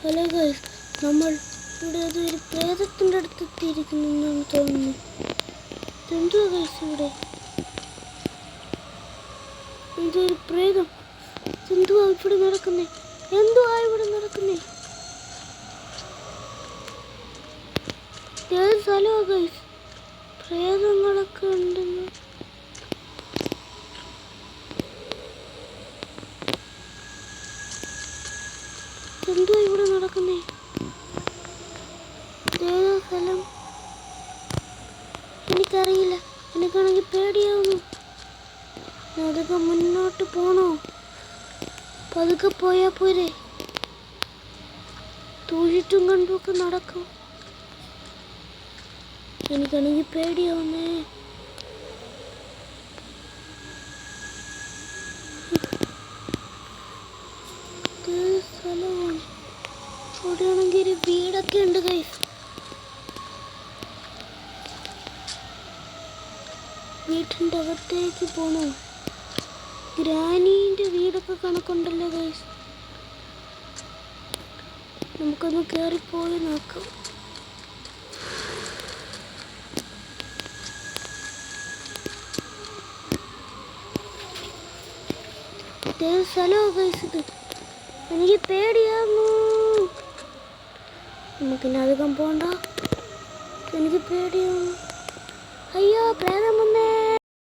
Hello guys, നമ്മൾ ഇവിടെ ഒരു പ്രേതത്തിൻ്റെ അടുത്ത് എത്തിയിരിക്കുന്നു എന്നാണ് തോന്നുന്നു. എന്തുവാ ഗൈസ് ഇവിടെ? ഇതൊരു പ്രേതം. എന്തുവാ ഇവിടെ നടക്കുന്നേ? ഏത് സ്ഥലമാണ് ഗൈസ്? പ്രേതങ്ങളൊക്കെ ഉണ്ടെന്ന്. എന്തുവാ ഇവിടെ നടക്കുന്നേ? ഏതാ സ്ഥലം? എനിക്കറിയില്ല. എനിക്കാണെങ്കിൽ പേടിയാവുന്നു. അതൊക്കെ മുന്നോട്ട് പോണോ? പതുക്കെ പോയാ പോരെ? തൂഴിട്ടും കണ്ടുമൊക്കെ നടക്കും. എനിക്കാണെങ്കിൽ പേടിയാവുന്നേ. സ്ഥലമാണ്. അവിടെയാണെങ്കിൽ ഒരു വീടൊക്കെ ഉണ്ട് ഗൈസ്. വീട്ടിൻ്റെ അകത്തേക്ക് പോണോ? ഗ്രാനീൻ്റെ വീടൊക്കെ കണക്കുണ്ടല്ലോ ഗൈസ്. നമുക്കൊന്ന് കയറിപ്പോയി നോക്കാം. സ്ഥലമോ ഗൈസ് ഇത്? എനിക്ക് പേടിയാവുന്നു. നമുക്കിനി അധികം പോണ്ട. എനിക്ക് പേടിയാവുന്നു. അയ്യോ, പ്രേതം വന്നേ.